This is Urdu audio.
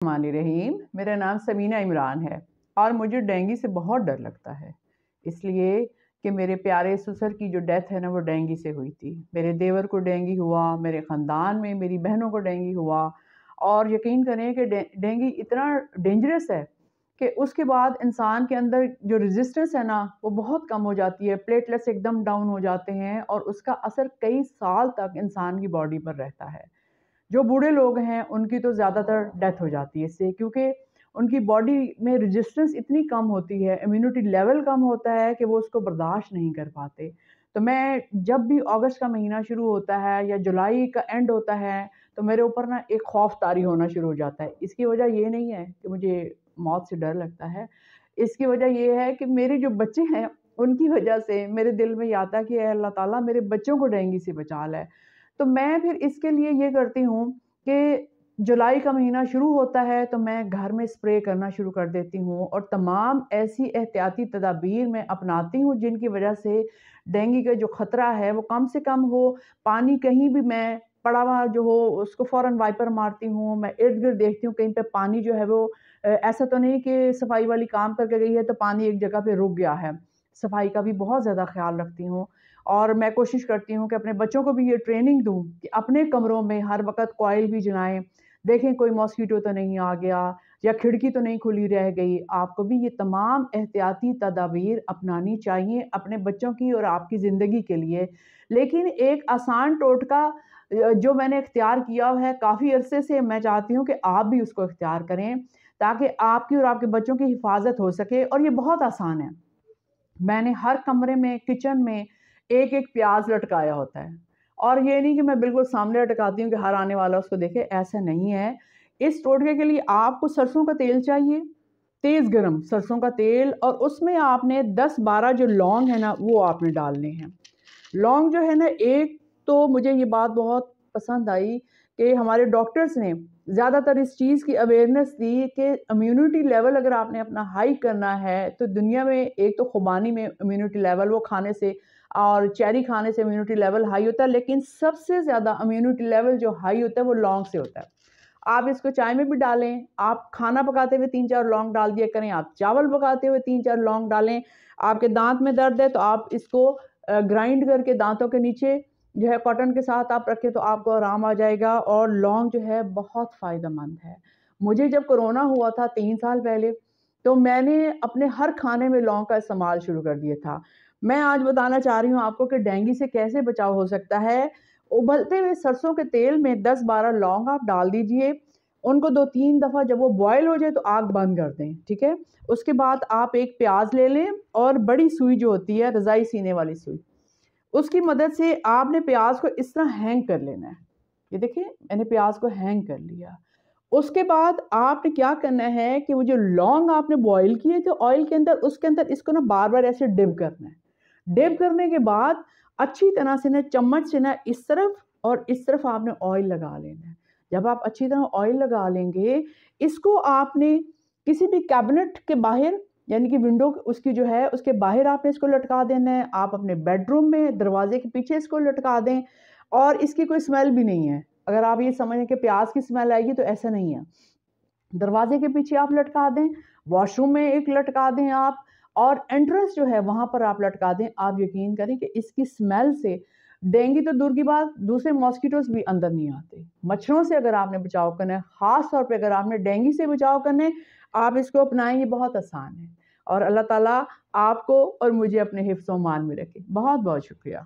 الرحمن الرحیم، میرا نام سمینہ عمران ہے اور مجھے ڈینگی سے بہت ڈر لگتا ہے، اس لیے کہ میرے پیارے سسر کی جو ڈیتھ ہے نا وہ ڈینگی سے ہوئی تھی۔ میرے دیور کو ڈینگی ہوا، میرے خاندان میں میری بہنوں کو ڈینگی ہوا، اور یقین کریں کہ ڈینگی اتنا ڈینجرس ہے کہ اس کے بعد انسان کے اندر جو ریزسٹنس ہے نا وہ بہت کم ہو جاتی ہے، پلیٹلیٹس ایک دم ڈاؤن ہو جاتے ہیں اور اس کا اثر کئی سال تک انسان کی باڈی پر رہتا ہے۔ جو بوڑھے لوگ ہیں ان کی تو زیادہ تر ڈیتھ ہو جاتی ہے اس سے، کیونکہ ان کی باڈی میں ریزسٹنس اتنی کم ہوتی ہے، امیونٹی لیول کم ہوتا ہے کہ وہ اس کو برداشت نہیں کر پاتے۔ تو میں جب بھی اگست کا مہینہ شروع ہوتا ہے یا جولائی کا اینڈ ہوتا ہے تو میرے اوپر نا ایک خوف طاری ہونا شروع ہو جاتا ہے۔ اس کی وجہ یہ نہیں ہے کہ مجھے موت سے ڈر لگتا ہے، اس کی وجہ یہ ہے کہ میرے جو بچے ہیں ان کی وجہ سے میرے دل میں یہ آتا ہے کہ اے اللہ تعالیٰ میرے بچوں کو ڈینگی سے بچا لے۔ تو میں پھر اس کے لیے یہ کرتی ہوں کہ جولائی کا مہینہ شروع ہوتا ہے تو میں گھر میں اسپرے کرنا شروع کر دیتی ہوں اور تمام ایسی احتیاطی تدابیر میں اپناتی ہوں جن کی وجہ سے ڈینگی کا جو خطرہ ہے وہ کم سے کم ہو۔ پانی کہیں بھی میں پڑا ہوا جو ہو اس کو فوراً وائپر مارتی ہوں، میں ارد گرد دیکھتی ہوں کہیں پہ پانی جو ہے وہ ایسا تو نہیں کہ صفائی والی کام کر کے گئی ہے تو پانی ایک جگہ پہ رک گیا ہے۔ صفائی کا بھی بہت زیادہ خیال رکھتی ہوں اور میں کوشش کرتی ہوں کہ اپنے بچوں کو بھی یہ ٹریننگ دوں کہ اپنے کمروں میں ہر وقت کوئل بھی جلائیں، دیکھیں کوئی ماسکیٹو تو نہیں آ گیا یا کھڑکی تو نہیں کھلی رہ گئی۔ آپ کو بھی یہ تمام احتیاطی تدابیر اپنانی چاہیے اپنے بچوں کی اور آپ کی زندگی کے لیے۔ لیکن ایک آسان ٹوٹکا جو میں نے اختیار کیا ہے کافی عرصے سے، میں چاہتی ہوں کہ آپ بھی اس کو اختیار کریں تاکہ آپ کی اور آپ کے بچوں کی حفاظت ہو سکے، اور یہ بہت آسان ہے۔ میں نے ہر کمرے میں کچن میں ایک ایک پیاز لٹکایا ہوتا ہے، اور یہ نہیں کہ میں بالکل سامنے لٹکاتی ہوں کہ ہر آنے والا اس کو دیکھے، ایسا نہیں ہے۔ اس ٹوٹکے کے لیے آپ کو سرسوں کا تیل چاہیے، تیز گرم سرسوں کا تیل، اور اس میں آپ نے 10-12 جو لونگ ہے نا وہ آپ نے ڈالنے ہیں۔ لونگ جو ہے نا، ایک تو مجھے یہ بات بہت پسند آئی کہ ہمارے ڈاکٹرز نے زیادہ تر اس چیز کی اویئرنیس دی کہ امیونٹی لیول اگر آپ نے اپنا ہائی کرنا ہے تو دنیا میں ایک تو خوبانی میں امیونٹی لیول وہ کھانے سے اور چیری کھانے سے امیونٹی لیول ہائی ہوتا ہے، لیکن سب سے زیادہ امیونٹی لیول جو ہائی ہوتا ہے وہ لونگ سے ہوتا ہے۔ آپ اس کو چائے میں بھی ڈالیں، آپ کھانا پکاتے ہوئے 3-4 لونگ ڈال دیا کریں، آپ چاول پکاتے ہوئے 3-4 لونگ ڈالیں۔ آپ کے دانت میں درد ہے تو آپ اس کو گرائنڈ کر کے دانتوں کے نیچے جو ہے کاٹن کے ساتھ آپ رکھیں تو آپ کو آرام آ جائے گا، اور لونگ جو ہے بہت فائدہ مند ہے۔ مجھے جب کورونا ہوا تھا 3 سال پہلے تو میں نے اپنے ہر کھانے میں لونگ کا استعمال شروع کر دیا تھا۔ میں آج بتانا چاہ رہی ہوں آپ کو کہ ڈینگی سے کیسے بچاؤ ہو سکتا ہے۔ ابلتے ہوئے سرسوں کے تیل میں 10-12 لونگ آپ ڈال دیجئے، ان کو 2-3 دفعہ جب وہ بوائل ہو جائے تو آگ بند کر دیں، ٹھیک ہے؟ اس کے بعد آپ ایک پیاز لے لیں اور بڑی سوئی جو ہوتی ہے رضائی سینے والی سوئی، اس کی مدد سے آپ نے پیاز کو اس طرح ہینگ کر لینا ہے۔ یہ دیکھیں میں نے پیاز کو ہینگ کر لیا۔ اس کے بعد آپ نے کیا کرنا ہے کہ وہ جو لونگ آپ نے بوائل کیے تھے آئل کے اندر، اس کے اندر اس کو نا بار بار ایسے ڈپ کرنا ہے۔ ڈپ کرنے کے بعد اچھی طرح سے نا چمچ سے نا اس طرف اور اس طرف آپ نے آئل لگا لینا ہے۔ جب آپ اچھی طرح آئل لگا لیں گے، اس کو آپ نے کسی بھی کیبنٹ کے باہر، یعنی کہ ونڈو اس کی جو ہے اس کے باہر آپ نے اس کو لٹکا دینا ہے۔ آپ اپنے بیڈ روم میں دروازے کے پیچھے اس کو لٹکا دیں، اور اس کی کوئی سمیل بھی نہیں ہے۔ اگر آپ یہ سمجھیں کہ پیاز کی سمیل آئے گی تو ایسا نہیں ہے۔ دروازے کے پیچھے آپ لٹکا دیں، واش روم میں ایک لٹکا دیں آپ، اور انٹرنس جو ہے وہاں پر آپ لٹکا دیں۔ آپ یقین کریں کہ اس کی سمیل سے ڈینگی تو دور کی بات، دوسرے ماسکیٹوز بھی اندر نہیں آتے۔ مچھروں سے اگر آپ نے بچاؤ کرنا ہے، خاص طور پہ اگر آپ نے ڈینگی سے بچاؤ کرنا ہے، آپ اس کو اپنائیں، یہ بہت آسان ہے، اور اللہ تعالیٰ آپ کو اور مجھے اپنے حفظ و امان میں رکھے۔ بہت بہت شکریہ۔